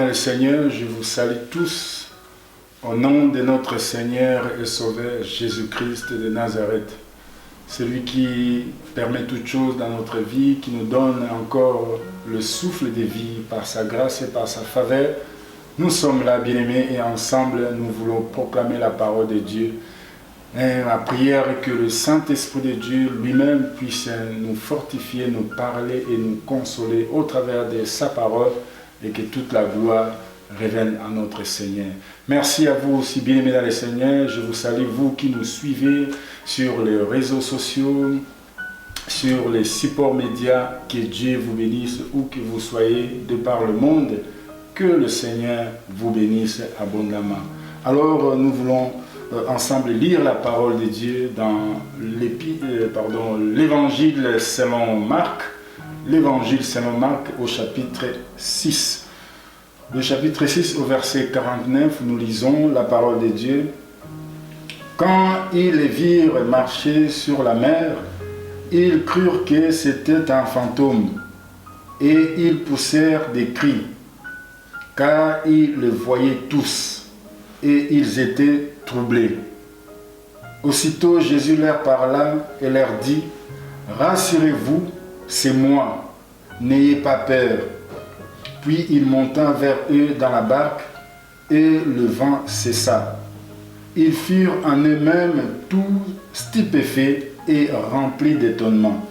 dans le Seigneur, je vous salue tous au nom de notre Seigneur et Sauveur Jésus-Christ de Nazareth. Celui qui permet toutes choses dans notre vie, qui nous donne encore le souffle de vie par sa grâce et par sa faveur. Nous sommes là, bien-aimés, et ensemble, nous voulons proclamer la parole de Dieu. Et ma prière est que le Saint-Esprit de Dieu lui-même puisse nous fortifier, nous parler et nous consoler au travers de sa parole et que toute la gloire revienne à notre Seigneur. Merci à vous aussi, bien-aimés dans le Seigneur. Je vous salue, vous qui nous suivez sur les réseaux sociaux, sur les supports médias. Que Dieu vous bénisse où que vous soyez de par le monde. Que le Seigneur vous bénisse abondamment. Alors, nous voulons ensemble lire la parole de Dieu dans l'évangile selon Marc. L'évangile selon Marc au chapitre 6. Le chapitre 6 au verset 49, nous lisons la parole de Dieu. Quand ils les virent marcher sur la mer, ils crurent que c'était un fantôme et ils poussèrent des cris, car ils le voyaient tous et ils étaient troublés. Aussitôt Jésus leur parla et leur dit : Rassurez-vous, c'est moi, n'ayez pas peur. Puis il monta vers eux dans la barque et le vent cessa. Ils furent en eux-mêmes tous stupéfaits et remplis d'étonnement,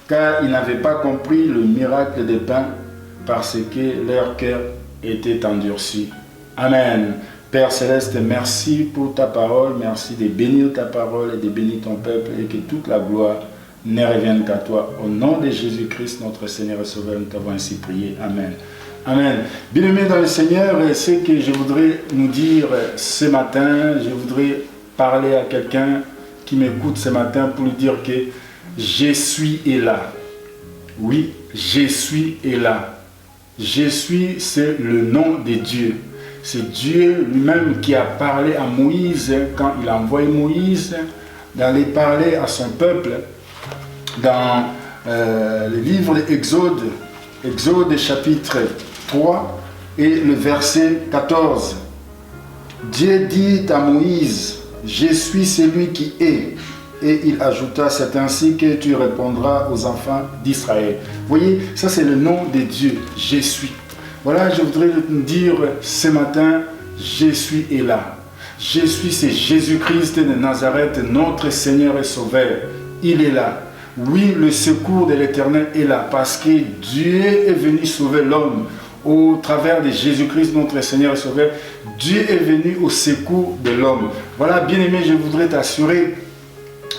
car ils n'avaient pas compris le miracle des pains parce que leur cœur était endurci. Amen. Père Céleste, merci pour ta parole, merci de bénir ta parole et de bénir ton peuple et que toute la gloire ne revienne qu'à toi. Au nom de Jésus-Christ, notre Seigneur et Sauveur, nous t'avons ainsi prié. Amen. Amen. Bien-aimés dans le Seigneur, ce que je voudrais nous dire ce matin, je voudrais parler à quelqu'un qui m'écoute ce matin pour lui dire que je suis et là. Oui, je suis et là. Je suis, c'est le nom de Dieu. C'est Dieu lui-même qui a parlé à Moïse quand il a envoyé Moïse d'aller parler à son peuple dans le livre d'Exode, Exode chapitre 3 et le verset 14. Dieu dit à Moïse : Je suis celui qui est. Et il ajouta : C'est ainsi que tu répondras aux enfants d'Israël. Vous voyez, ça c'est le nom de Dieu, je suis. Voilà, je voudrais vous dire ce matin, je suis et là. Je suis, c'est Jésus-Christ de Nazareth, notre Seigneur et Sauveur. Il est là. Oui, le secours de l'Éternel est là parce que Dieu est venu sauver l'homme au travers de Jésus-Christ, notre Seigneur et Sauveur. Dieu est venu au secours de l'homme. Voilà, bien-aimé, je voudrais t'assurer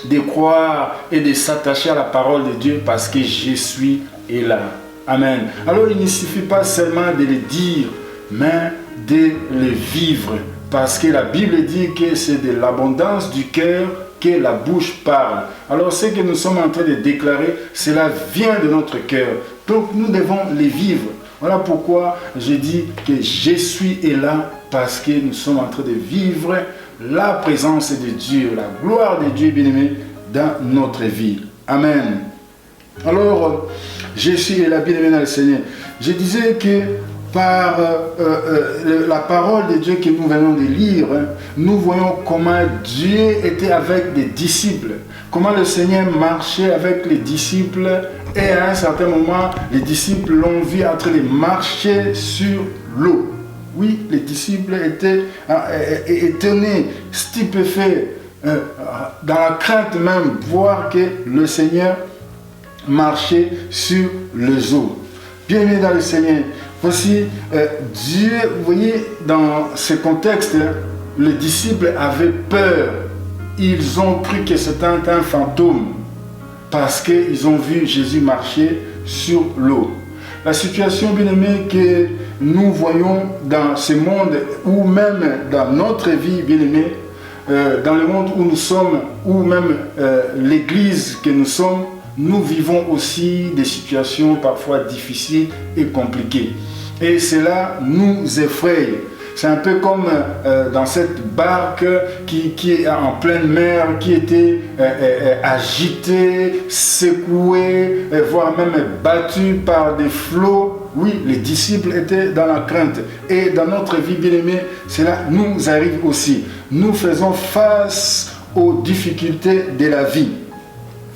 de croire et de s'attacher à la parole de Dieu parce que je suis et là. Amen. Alors il ne suffit pas seulement de le dire, mais de le vivre. Parce que la Bible dit que c'est de l'abondance du cœur que la bouche parle. Alors ce que nous sommes en train de déclarer, cela vient de notre cœur. Donc nous devons les vivre. Voilà pourquoi je dis que je suis et là, parce que nous sommes en train de vivre la présence de Dieu, la gloire de Dieu, bien-aimé, dans notre vie. Amen. Alors, je suis là, bien-aimé dans le Seigneur. Je disais que par la parole de Dieu que nous venons de lire, nous voyons comment Dieu était avec les disciples, comment le Seigneur marchait avec les disciples, et à un certain moment, les disciples l'ont vu en train de marcher sur l'eau. Oui, les disciples étaient étonnés, stupéfaits, dans la crainte même, voir que le Seigneur marchait sur les eaux. Bienvenue dans le Seigneur. Voici Dieu, vous voyez, dans ce contexte, les disciples avaient peur. Ils ont cru que c'était un fantôme parce qu'ils ont vu Jésus marcher sur l'eau. La situation, bien aimée, que nous voyons dans ce monde ou même dans notre vie, bien aimée, dans le monde où nous sommes, ou même l'église que nous sommes, nous vivons aussi des situations parfois difficiles et compliquées. Et cela nous effraie. C'est un peu comme dans cette barque qui est en pleine mer, qui était agitée, secouée, voire même battue par des flots. Oui, les disciples étaient dans la crainte. Et dans notre vie, bien-aimés, cela nous arrive aussi. Nous faisons face aux difficultés de la vie,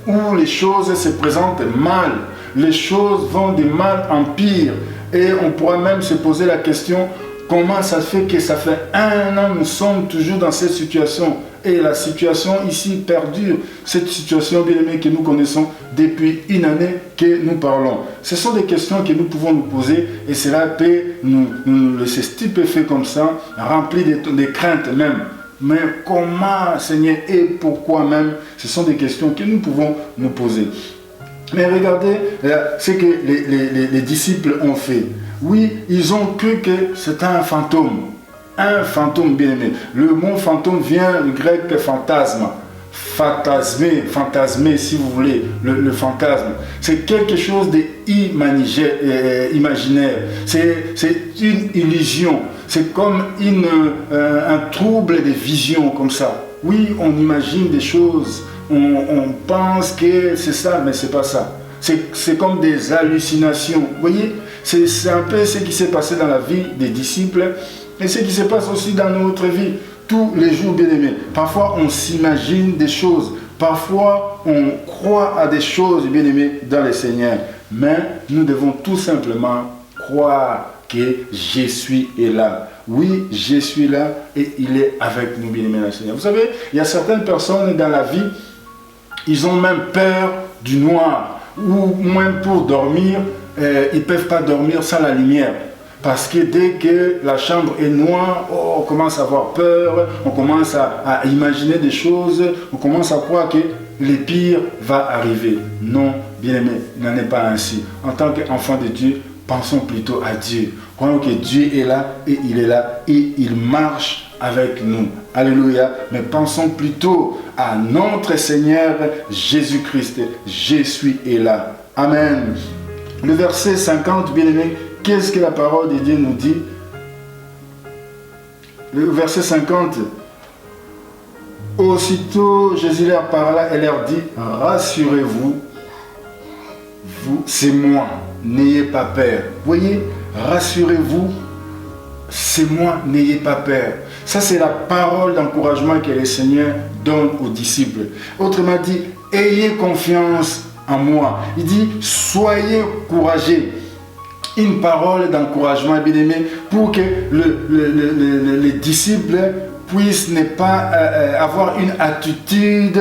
où les choses se présentent mal. Les choses vont de mal en pire. Et on pourra même se poser la question, comment ça se fait que ça fait 1 an, nous sommes toujours dans cette situation? Et la situation ici perdure. Cette situation, bien aimée, que nous connaissons depuis 1 année que nous parlons. Ce sont des questions que nous pouvons nous poser et cela peut nous laisser stupéfaits comme ça, remplis de craintes même. Mais comment, Seigneur, et pourquoi même? Ce sont des questions que nous pouvons nous poser. Mais regardez ce que les disciples ont fait. Oui, ils ont cru que c'était un fantôme. Un fantôme, bien aimé. Le mot fantôme vient du grec fantasme. Fantasmer si vous voulez, le fantasme. C'est quelque chose d'imaginaire. C'est une illusion. C'est comme un trouble de vision comme ça. Oui, on imagine des choses. On pense que c'est ça, mais c'est pas ça. C'est comme des hallucinations. Vous voyez, c'est un peu ce qui s'est passé dans la vie des disciples et ce qui se passe aussi dans notre vie tous les jours, bien aimés. Parfois, on s'imagine des choses. Parfois, on croit à des choses, bien aimés, dans le Seigneur. Mais nous devons tout simplement croire que Jésus est là. Oui, je suis là et il est avec nous, bien aimés, le Seigneur. Vous savez, il y a certaines personnes dans la vie, ils ont même peur du noir. Ou même pour dormir, ils ne peuvent pas dormir sans la lumière. Parce que dès que la chambre est noire, on commence à avoir peur, on commence à imaginer des choses, on commence à croire que le pire va arriver. Non, bien aimé, il n'en est pas ainsi. En tant qu'enfant de Dieu, pensons plutôt à Dieu. Croyons que Dieu est là et il est là et il marche avec nous. Alléluia. Mais pensons plutôt à notre Seigneur Jésus-Christ. Jésus est là. Amen. Le verset 50, bien aimé, qu'est-ce que la parole de Dieu nous dit? Le verset 50. Aussitôt Jésus leur parla et leur dit, rassurez-vous, c'est moi, n'ayez pas peur. Voyez, rassurez-vous, c'est moi, n'ayez pas peur. Ça, c'est la parole d'encouragement que le Seigneur donne aux disciples. Autrement dit, ayez confiance en moi. Il dit, soyez courageux. Une parole d'encouragement, bien aimé, pour que les disciples puissent ne pas avoir une attitude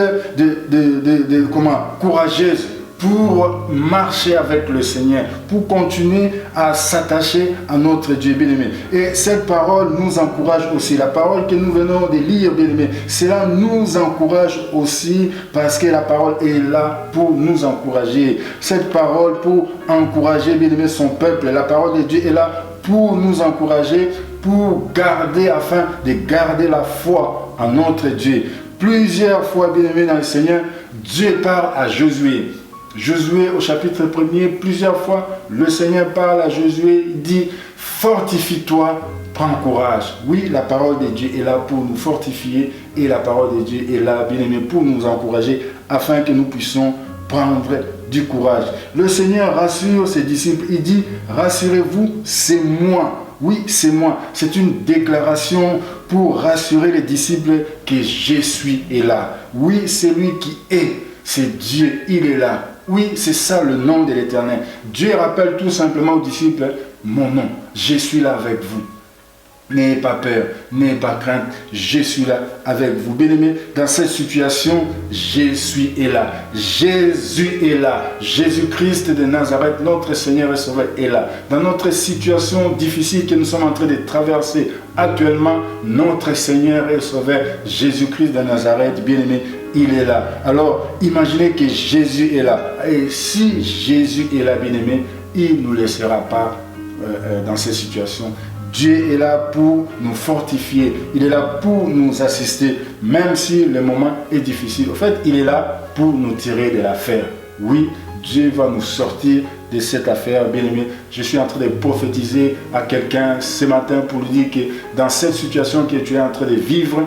courageuse pour marcher avec le Seigneur, pour continuer à s'attacher à notre Dieu, bien-aimé. Et cette parole nous encourage aussi. La parole que nous venons de lire, bien-aimé, cela nous encourage aussi parce que la parole est là pour nous encourager. Cette parole pour encourager, bien-aimé, son peuple. La parole de Dieu est là pour nous encourager, pour garder, afin de garder la foi en notre Dieu. Plusieurs fois, bien-aimé, dans le Seigneur, Dieu parle à Josué. Josué au chapitre 1er, plusieurs fois, le Seigneur parle à Josué, il dit, fortifie-toi, prends courage. Oui, la parole de Dieu est là pour nous fortifier et la parole de Dieu est là, bien aimé, pour nous encourager afin que nous puissions prendre du courage. Le Seigneur rassure ses disciples, il dit, rassurez-vous, c'est moi. Oui, c'est moi. C'est une déclaration pour rassurer les disciples que Jésus est là. Oui, c'est lui qui est. C'est Dieu, il est là. Oui, c'est ça le nom de l'Éternel. Dieu rappelle tout simplement aux disciples, mon nom, je suis là avec vous. N'ayez pas peur, n'ayez pas crainte, je suis là avec vous. Bien-aimés, dans cette situation, Jésus est là. Jésus est là. Jésus-Christ de Nazareth, notre Seigneur et Sauveur, est là. Dans notre situation difficile que nous sommes en train de traverser actuellement, notre Seigneur et Sauveur, Jésus-Christ de Nazareth, bien-aimé, il est là. Alors, imaginez que Jésus est là. Et si Jésus est là, bien-aimé, il ne nous laissera pas dans ces situations. Dieu est là pour nous fortifier. Il est là pour nous assister, même si le moment est difficile. En fait, il est là pour nous tirer de l'affaire. Oui, Dieu va nous sortir de cette affaire, bien-aimé. Je suis en train de prophétiser à quelqu'un ce matin pour lui dire que dans cette situation que tu es en train de vivre,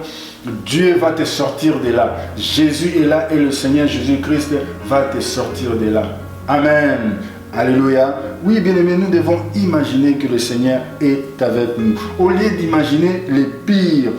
Dieu va te sortir de là. Jésus est là et le Seigneur Jésus-Christ va te sortir de là. Amen. Alléluia. Oui, bien-aimés, nous devons imaginer que le Seigneur est avec nous. Au lieu d'imaginer les pires,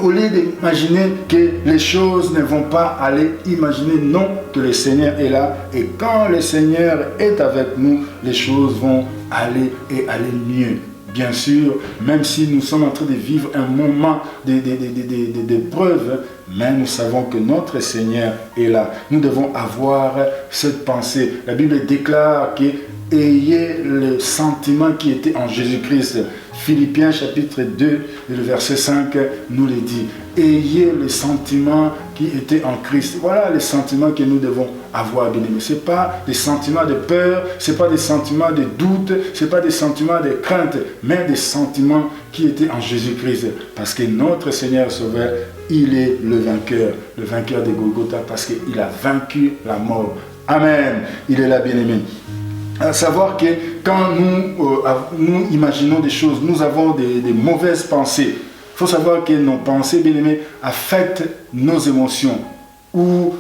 au lieu d'imaginer que les choses ne vont pas aller, imaginez non que le Seigneur est là. Et quand le Seigneur est avec nous, les choses vont aller et aller mieux. Bien sûr, même si nous sommes en train de vivre un moment d'épreuve, mais nous savons que notre Seigneur est là. Nous devons avoir cette pensée. La Bible déclare que ayez le sentiment qui était en Jésus-Christ. Philippiens chapitre 2, le verset 5 nous le dit. Ayez le sentiment qui était en Christ. Voilà les sentiments que nous devons avoir, bien-aimés. Ce n'est pas des sentiments de peur, ce n'est pas des sentiments de doute, ce n'est pas des sentiments de crainte, mais des sentiments qui étaient en Jésus-Christ. Parce que notre Seigneur Sauveur, il est le vainqueur de Golgotha, parce qu'il a vaincu la mort. Amen. Il est là, bien-aimé. À savoir que quand nous imaginons des choses, nous avons des mauvaises pensées. Il faut savoir que nos pensées, bien-aimés, affectent nos émotions ou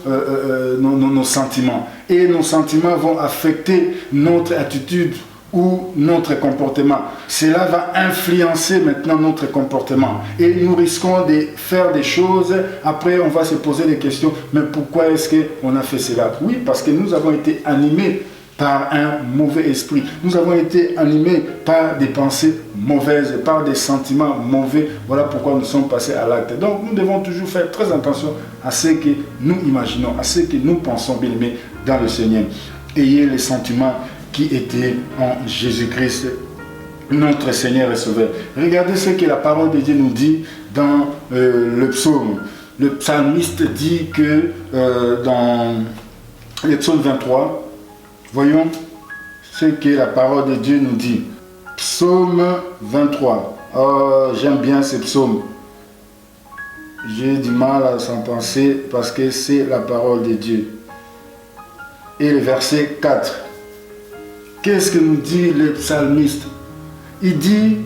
nos sentiments. Et nos sentiments vont affecter notre attitude ou notre comportement. Cela va influencer maintenant notre comportement. Et nous risquons de faire des choses. Après, on va se poser des questions. Mais pourquoi est-ce qu'on a fait cela? Oui, parce que nous avons été animés par un mauvais esprit. Nous avons été animés par des pensées mauvaises, par des sentiments mauvais. Voilà pourquoi nous sommes passés à l'acte. Donc nous devons toujours faire très attention à ce que nous imaginons, à ce que nous pensons, bien aimés, dans le Seigneur. Ayez les sentiments qui étaient en Jésus-Christ, notre Seigneur et Sauveur. Regardez ce que la parole de Dieu nous dit dans le psaume. Le psalmiste dit que dans le psaume 23, voyons ce que la parole de Dieu nous dit. Psaume 23. Oh, j'aime bien ce psaume. J'ai du mal à s'en penser parce que c'est la parole de Dieu. Et le verset 4. Qu'est-ce que nous dit le psalmiste? Il dit,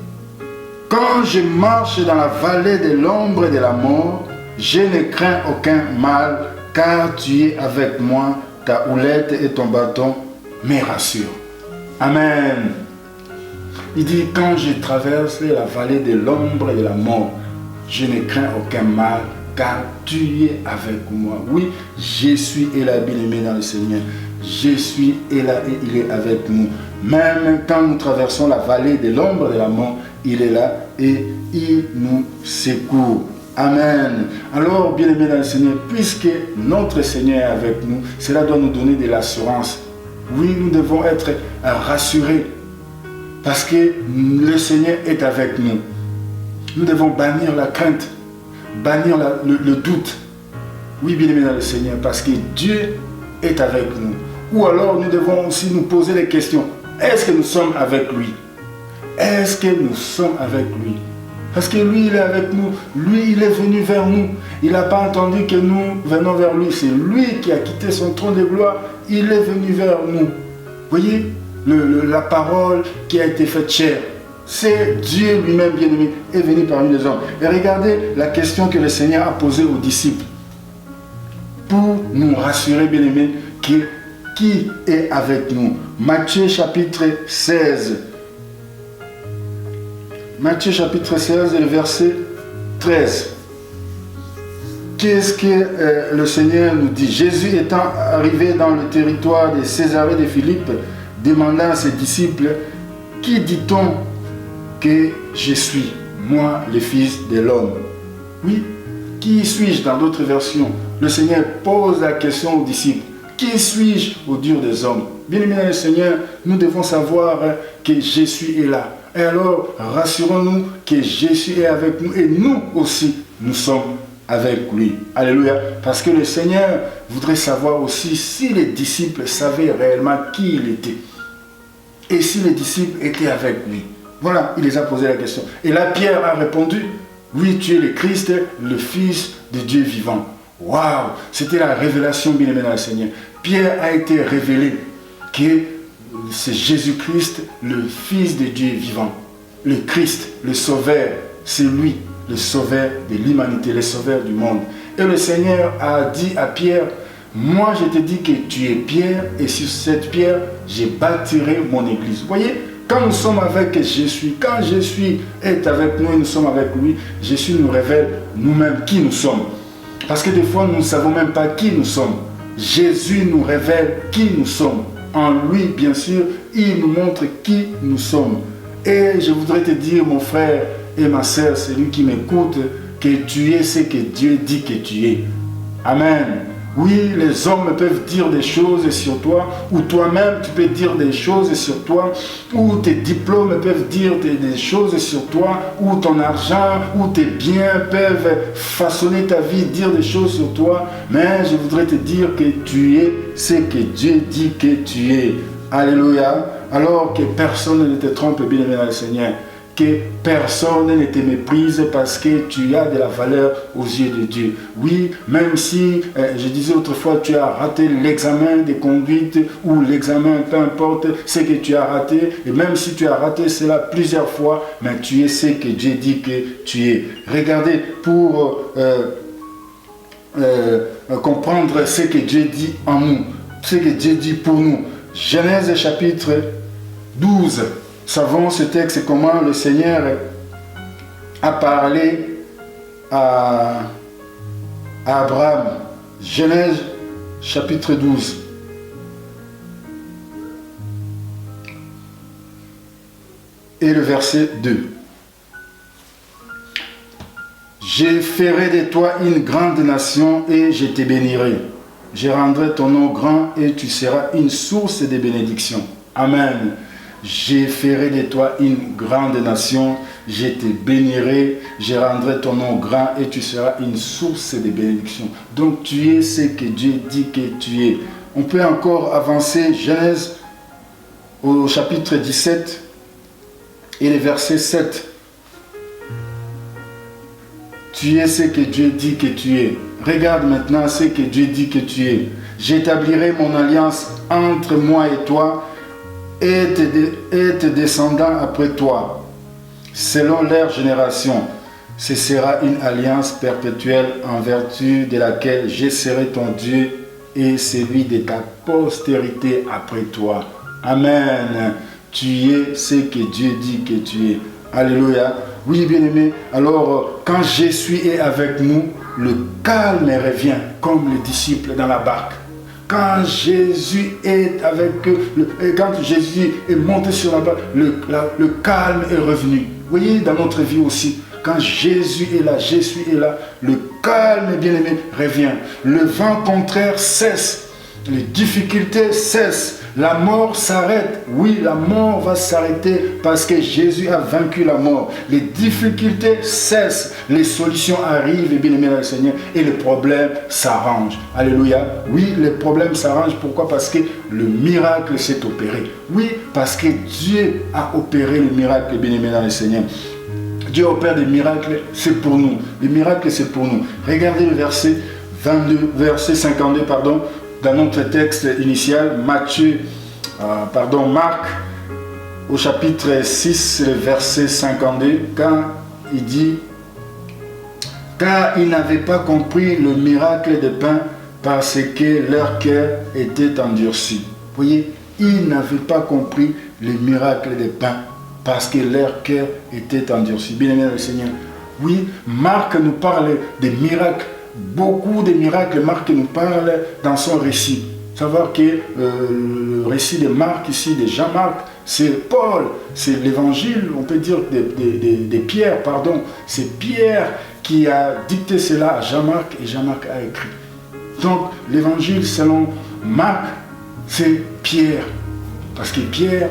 quand je marche dans la vallée de l'ombre et de la mort, je ne crains aucun mal, car tu es avec moi, ta houlette et ton bâton me rassurent. Amen. Il dit, quand je traverse la vallée de l'ombre et de la mort, je ne crains aucun mal, car tu es avec moi. Oui, je suis là, bien-aimé dans le Seigneur. Je suis là et il est avec nous. Même quand nous traversons la vallée de l'ombre et de la mort, il est là et il nous secourt. Amen. Alors, bien-aimé dans le Seigneur, puisque notre Seigneur est avec nous, cela doit nous donner de l'assurance. Oui, nous devons être rassurés parce que le Seigneur est avec nous. Nous devons bannir la crainte, bannir le doute. Oui, bien-aimé dans le Seigneur, parce que Dieu est avec nous. Ou alors, nous devons aussi nous poser des questions. Est-ce que nous sommes avec lui? Est-ce que nous sommes avec lui? Parce que lui, il est avec nous. Lui, il est venu vers nous. Il n'a pas entendu que nous venons vers lui. C'est lui qui a quitté son trône de gloire. Il est venu vers nous. Voyez, la parole qui a été faite chair. C'est Dieu lui-même, bien-aimé, est venu parmi les hommes. Et regardez la question que le Seigneur a posée aux disciples. Pour nous rassurer, bien-aimé, qui est avec nous. Matthieu chapitre 16. Matthieu chapitre 16 et le verset 13. Qu'est-ce que le Seigneur nous dit? Jésus étant arrivé dans le territoire de Césarée de Philippe, demanda à ses disciples, qui dit-on que je suis, moi, le Fils de l'homme? Oui, qui suis-je dans d'autres versions? Le Seigneur pose la question aux disciples. Qui suis-je au Dieu des hommes? Bien-aimés dans le Seigneur, nous devons savoir que Jésus est là. Et alors, rassurons-nous que Jésus est avec nous et nous aussi, nous sommes avec lui. Alléluia. Parce que le Seigneur voudrait savoir aussi si les disciples savaient réellement qui il était. Et si les disciples étaient avec lui. Voilà, il les a posé la question. Et là, Pierre a répondu, oui, tu es le Christ, le Fils de Dieu vivant. Waouh, c'était la révélation, bien-aimé dans le Seigneur. Pierre a été révélé que c'est Jésus-Christ, le Fils de Dieu vivant. Le Christ, le Sauveur, c'est lui, le Sauveur de l'humanité, le Sauveur du monde. Et le Seigneur a dit à Pierre, moi je te dis que tu es Pierre, et sur cette pierre, je bâtirai mon église. Vous voyez, quand nous sommes avec Jésus, quand Jésus est avec nous et nous sommes avec lui, Jésus nous révèle nous-mêmes qui nous sommes. Parce que des fois, nous ne savons même pas qui nous sommes. Jésus nous révèle qui nous sommes. En lui, bien sûr, il nous montre qui nous sommes. Et je voudrais te dire, mon frère et ma sœur, celui qui m'écoute, que tu es ce que Dieu dit que tu es. Amen. Oui, les hommes peuvent dire des choses sur toi, ou toi-même tu peux dire des choses sur toi, ou tes diplômes peuvent dire des choses sur toi, ou ton argent, ou tes biens peuvent façonner ta vie, dire des choses sur toi. Mais je voudrais te dire que tu es ce que Dieu dit que tu es. Alléluia. Alors que personne ne te trompe, bien-aimé dans le Seigneur. Que personne ne te méprise parce que tu as de la valeur aux yeux de Dieu. Oui, même si, je disais autrefois, tu as raté l'examen de conduite ou l'examen, peu importe ce que tu as raté, et même si tu as raté cela plusieurs fois, mais tu es ce que Dieu dit que tu es. Regardez, pour comprendre ce que Dieu dit en nous, ce que Dieu dit pour nous. Genèse chapitre 12. Savons ce texte, comment le Seigneur a parlé à Abraham. Genèse chapitre 12. Et le verset 2. Je ferai de toi une grande nation et je te bénirai. Je rendrai ton nom grand et tu seras une source de bénédiction. Amen. Je ferai de toi une grande nation, je te bénirai, je rendrai ton nom grand et tu seras une source de bénédiction. Donc tu es ce que Dieu dit que tu es. On peut encore avancer, Genèse au chapitre 17 et le verset 7. Tu es ce que Dieu dit que tu es. Regarde maintenant ce que Dieu dit que tu es. J'établirai mon alliance entre moi et toi, et tes descendants après toi, selon leur génération. Ce sera une alliance perpétuelle en vertu de laquelle je serai ton Dieu et celui de ta postérité après toi. Amen. Tu es ce que Dieu dit que tu es. Alléluia. Oui, bien-aimé. Alors, quand Jésus est avec nous, le calme revient comme les disciples dans la barque. Quand Jésus est avec eux, quand Jésus est monté sur la barque, le calme est revenu. Vous voyez, dans notre vie aussi, quand Jésus est là, Jésus est là, le calme, bien-aimé, revient. Le vent contraire cesse, les difficultés cessent, la mort s'arrête. Oui, la mort va s'arrêter parce que Jésus a vaincu la mort. Les difficultés cessent, les solutions arrivent, bien-aimé dans le Seigneur, et les problèmes s'arrangent. Alléluia. Oui, les problèmes s'arrangent. Pourquoi? Parce que le miracle s'est opéré. Oui, parce que Dieu a opéré le miracle, bien-aimé dans le Seigneur. Dieu opère des miracles, c'est pour nous. Les miracles, c'est pour nous. Regardez le verset 22, verset 52, pardon, dans notre texte initial, Marc, au chapitre 6, le verset 52, quand il dit « Car ils n'avaient pas compris le miracle de pain parce que leur cœur était endurci. » Vous voyez, ils n'avaient pas compris le miracle de pain parce que leur cœur était endurci. Bien-aimé dans le Seigneur. Oui, Marc nous parle des miracles. Beaucoup de miracles, Marc nous parle dans son récit. Savoir que le récit de Marc ici, de Jean-Marc, c'est Paul, c'est l'évangile, on peut dire de Pierre, pardon. C'est Pierre qui a dicté cela à Jean-Marc et Jean-Marc a écrit. Donc l'évangile selon Marc, c'est Pierre. Parce que Pierre,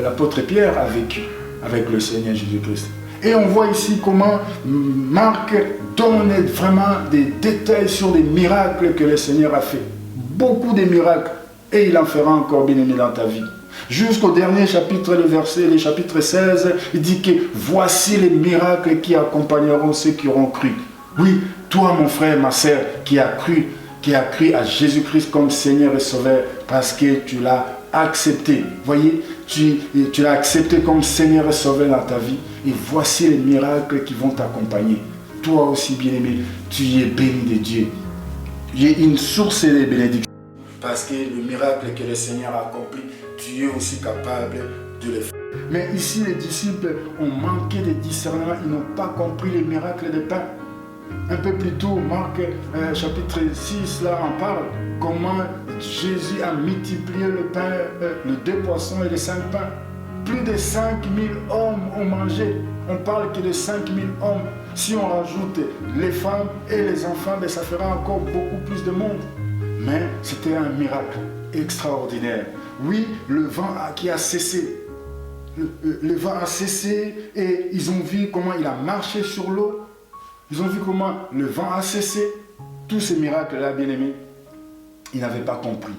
l'apôtre Pierre a vécu avec le Seigneur Jésus-Christ. Et on voit ici comment Marc donne vraiment des détails sur les miracles que le Seigneur a fait. Beaucoup de miracles. Et il en fera encore, bien-aimé, dans ta vie. Jusqu'au dernier chapitre, le chapitre 16, il dit que voici les miracles qui accompagneront ceux qui auront cru. Oui, toi, mon frère, ma sœur, qui a cru à Jésus-Christ comme Seigneur et Sauveur, parce que tu l'as accepté. Voyez, tu l'as accepté comme Seigneur et Sauveur dans ta vie. Et voici les miracles qui vont t'accompagner. Toi aussi, bien-aimé, tu es béni de Dieu. tu es une source de bénédiction. Parce que le miracle que le Seigneur a accompli, tu es aussi capable de le faire. Mais ici, les disciples ont manqué de discernement, ils n'ont pas compris le miracle du pain. Un peu plus tôt, Marc chapitre 6, là, on parle comment Jésus a multiplié le pain, les 2 poissons et les 5 pains. Plus de 5000 hommes ont mangé. On parle que de 5000 hommes. Si on rajoute les femmes et les enfants, ça fera encore beaucoup plus de monde. Mais c'était un miracle extraordinaire. Oui, le vent qui a cessé. Le vent a cessé et ils ont vu comment il a marché sur l'eau. Ils ont vu comment le vent a cessé. Tous ces miracles-là, bien-aimés, ils n'avaient pas compris.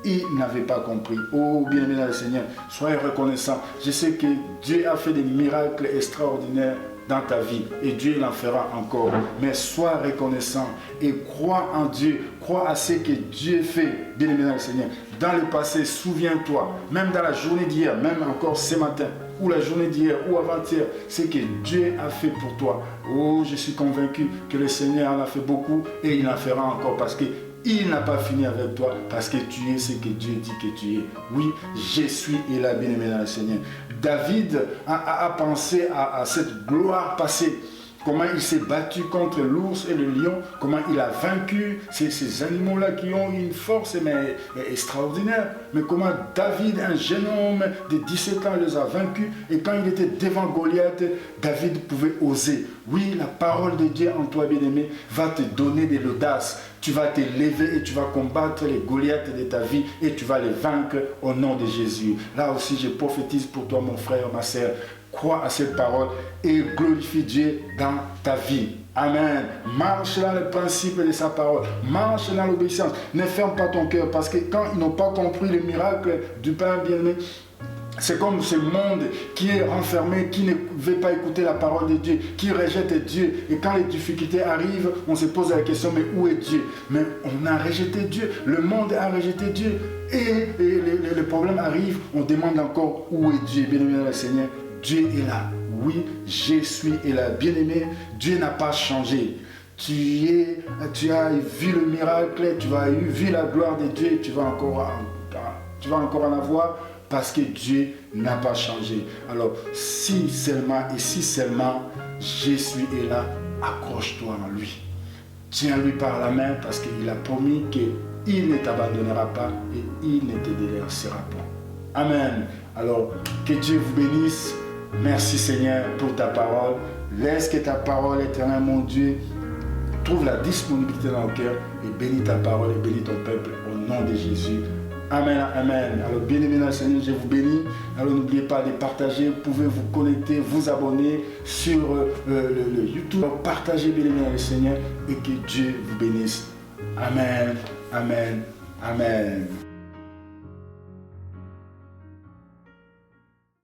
Ils n'avaient pas compris. Oh, bien-aimé dans le Seigneur, soyez reconnaissants. Je sais que Dieu a fait des miracles extraordinaires dans ta vie et Dieu il en fera encore. Mais sois reconnaissant et crois en Dieu. Crois à ce que Dieu fait, bien-aimé dans le Seigneur. Dans le passé, souviens-toi, même dans la journée d'hier, même encore ce matin, ou la journée d'hier, ou avant-hier, ce que Dieu a fait pour toi. Oh, je suis convaincu que le Seigneur en a fait beaucoup et il en fera encore parce que il n'a pas fini avec toi parce que tu es ce que Dieu dit que tu es. Oui, je suis et là, bien-aimé dans le Seigneur. David a pensé à cette gloire passée. Comment il s'est battu contre l'ours et le lion, comment il a vaincu ces animaux-là qui ont une force mais extraordinaire. Mais comment David, un jeune homme de 17 ans, les a vaincus. Et quand il était devant Goliath, David pouvait oser. Oui, la parole de Dieu en toi, bien-aimé, va te donner de l'audace. Tu vas te lever et tu vas combattre les Goliaths de ta vie et tu vas les vaincre au nom de Jésus. Là aussi, je prophétise pour toi, mon frère, ma sœur. Crois à cette parole et glorifie Dieu dans ta vie. Amen. Marche dans le principe de sa parole. Marche dans l'obéissance. Ne ferme pas ton cœur parce que quand ils n'ont pas compris le miracle du Père bien-aimé, c'est comme ce monde qui est renfermé, qui ne veut pas écouter la parole de Dieu, qui rejette Dieu. Et quand les difficultés arrivent, on se pose la question, mais où est Dieu? Mais on a rejeté Dieu. Le monde a rejeté Dieu. Et les problèmes arrivent, on demande encore où est Dieu. Bien-aimé le Seigneur, Dieu est là. Oui, je suis là. Bien-aimé, Dieu n'a pas changé. Tu as vu le miracle, tu as vu la gloire de Dieu, tu vas encore en avoir. Parce que Dieu n'a pas changé. Alors, si seulement je suis là, accroche-toi en lui. Tiens-lui par la main parce qu'il a promis qu'il ne t'abandonnera pas et il ne te délaissera pas. Amen. Alors, que Dieu vous bénisse. Merci Seigneur pour ta parole. Laisse que ta parole, éternelle, mon Dieu, trouve la disponibilité dans le cœur et bénis ta parole et bénis ton peuple au nom de Jésus. Amen, amen. Alors, bien-aimé dans le Seigneur, je vous bénis. Alors, n'oubliez pas de partager. Vous pouvez vous connecter, vous abonner sur le YouTube. Partagez, bien-aimé dans le Seigneur, et que Dieu vous bénisse. Amen, amen, amen.